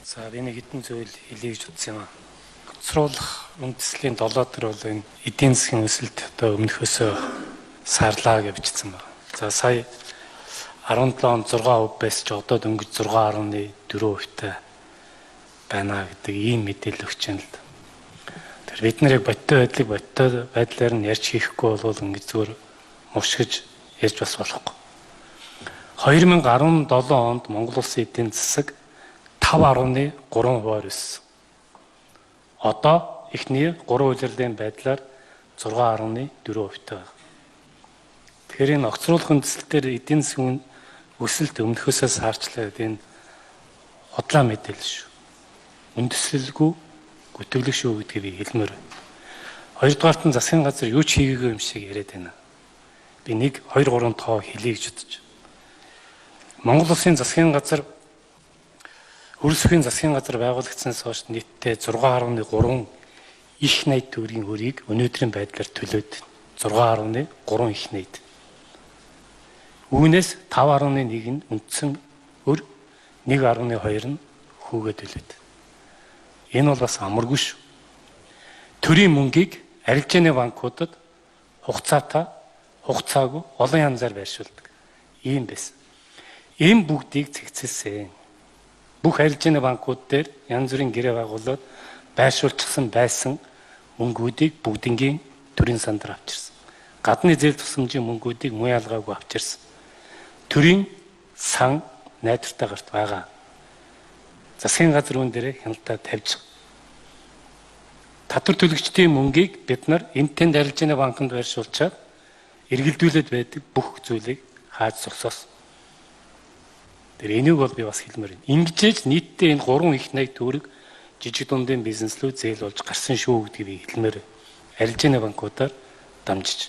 За би нэг хэдэн зүйл хэлье гэж утсан юм аа. Хоцруулах үндэслэлийн 7 төр бол энэ эдийн засгийн өсөлт одоо өмнөхөөсөө сарлаа гэж бичсэн байна. За сая 17 он 6% байсан ч одоо дөнгөж 6.4%-тай байна гэдэг ийм мэдээлэл өгч байна л да. Тэр бид нарыг бодтой байдлаар нь ярьж хийхгүй бол ингэж зүгээр мушгиж ярьж бас болохгүй. 2017 онд Монгол улсын эдийн засаг 5.3%-аар өссөн. Одоо эхний 3 улирлын байдлаар 6.4%-тай байна. Тэгэхээр энэ огцруулах үндэслэлээр эдийн засгийн өсөлт өмнөхөөсөө саарчлаа гэдэг энэ худлаа мэдээлэл шүү. Үндэслэлгүй гүтгэлэг шүү гэдгийг би хэлмээр байна. Хоёрдугаарт нь засгийн газар юу ч хийгээгүй юм шиг яриад байна. Би 1, 2, 3 тоо хэлье гэж бодож байна. Монгол улсын засгийн газар Хөрөлсөхийн засгийн газар байгуулагдсанаас хойш нийтдээ 6.3 их найд төгрөгийн хөрийг өнөөдрийн байдлаар төлөөд 6.3 их найд. Үүнээс 5.1 нь үндсэн өр 1.2 нь хүүгээ төлөөд. Энэ бол бас амаргүй шүү. Төрийн мөнгийг арилжааны банкудад хугацаагүй олон янзаар байршуулдаг. Ийм байсан. Энэ бүгдийг цэгцэлсэн. Бүх арилжааны банкуд дээр янз бүрийн гэрээ байгуулад байршуулчихсан байсан мөнгүүдийг бүгднгийн төрийн сандар авчирсан. Гадны зээл тусламжийн мөнгүүдийг муу ялгаагүй авчирсан. Төрийн сан найдвартай гарт байгаа. Засгийн газар үүн дээрээ хяналтаа тавьж татвар төлөгчдийн мөнгийг бид нар энтэнд арилжааны банкнд байршуулчаад эргэлдүүлээд байдаг бүх зүйлийг хааж зогсоосон. Тэр энийг бол би бас хэлмээр байна. Ингэжээж нийтдээ энэ 3 их найд төгрөг жижиг дундын бизнес рүү зээл болж гарсан шүү гэдгийг би хэлмээр байна. Арилжааны банкудаар дамжиж.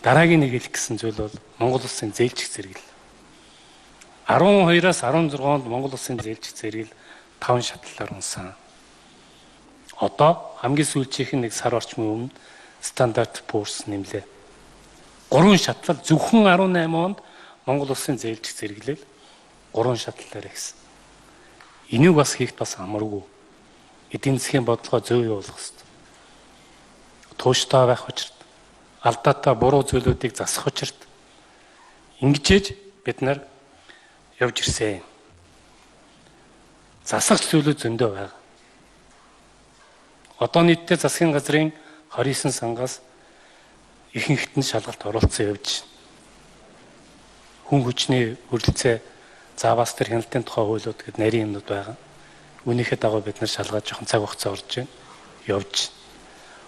Дараагийн нэг хэлэх гэсэн зүйл бол Монгол улсын зээлчих зэрэгэл. 12-аас 16 онд Монгол улсын зээлчих зэрэгэл 5 шатлалаар унсан. Одоо хамгийн сүүлчийнх нь нэг сар орчмын өмнө Standard & Poor's нэмлээ. 3 шатлал зөвхөн 18 онд Монгол улсын зээлчих зэрэглэл 3 шатлалаар ихсэн. Энийг бас хийх бас амаргүй. Эдийн засгийн бодлогоо зөв явуулах хэрэгтэй. Тууштай байх учирт, алдаатай буруу зүйлүүдийг засах учирт ингэжээж бид нар явж ирсэн. Засах зүйлүүд зөндөө байна. Одоо нийтдээ засгийн газрын 29 сангаас ихэнхт нь шалгалт оруулсан явж байна. Хүн хүчний хөрөлцөө заавас төр хяналтын тухай хуулиуд гэдэг нарийн юмнууд байгаа. Үүнийхээ дагуу бид нар шалгаад жоохон цаг хугацаа орж байна. Явж.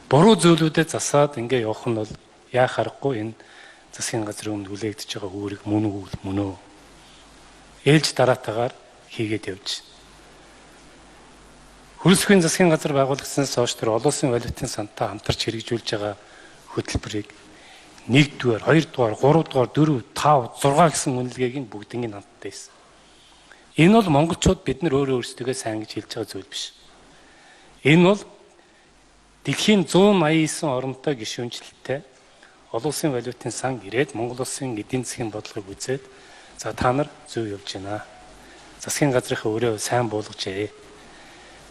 Буруу зүйлүүдэд засаад ингээ явах нь бол яах аргагүй энэ засгийн газрын өмнө хүлээгдэж байгаа үүрэг мөн үү? Ээлж дараатаагаар хийгээд явж. Хөрөлсөхийн засгийн газар байгуулагдсанаас хойш тэр олон улсын валютын сантай хамтарч хэрэгжүүлж байгаа хөтөлбөрийг 1-р, 2-р, 3-р, 4, 5, 6 гэсэн үнэлгээг нь бүгднийг хамтдаа хийсэн. Энэ бол монголчууд бид нар өөрөө өөрсдөө сайн гэж хэлж байгаа зүйл биш. Энэ бол дэлхийн 189 оронтой гишүүнчлэлтэй олон улсын валютын сан ирээд Монгол улсын эдийн засгийн бодлогыг үзээд за та нар зөв явж байна. Засгийн газрынхаа өрөө сайн буулгажээ.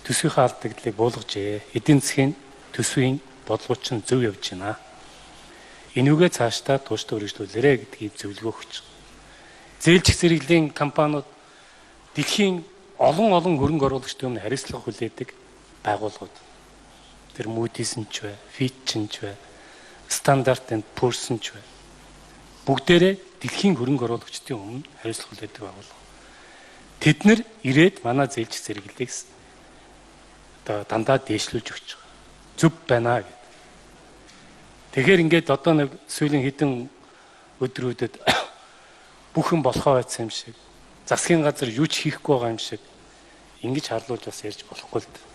Төсвийнхээ алдагдлыг буулгажээ. Эдийн засгийн төсвийн бодлого чинь зөв явж байна. Энүүгээ цаашдаа тууштай үргэлжлүүлээрэ гэдгийг зөвлөгөө өгч. Зээлчих зэрэглийн компаниуд дэлхийн олон хөрөнгө оруулагчдын өмнө хариуцлага хүлээдэг байгууллагууд. Тэр Moody's нь ч бай, Fitch нь ч бай, Standard & Poor's нь ч бай. Бүгдээрээ дэлхийн хөрөнгө оруулагчдын өмнө хариуцлага хүлээдэг байгууллага. Тэд нар ирээд манай зээлчих зэрэглэлийг одоо дандаа дээшлүүлж өгч байгаа. Зөв байна гэдэг. Тэгэхээр ингээд одоо нэг сүүлийн хэдэн өдрүүдэд бүхэн болохоо байсан юм шиг засгийн газар юу ч хийхгүй байгаа юм шиг ингэж харлуулж бас ярьж болохгүй л дээ.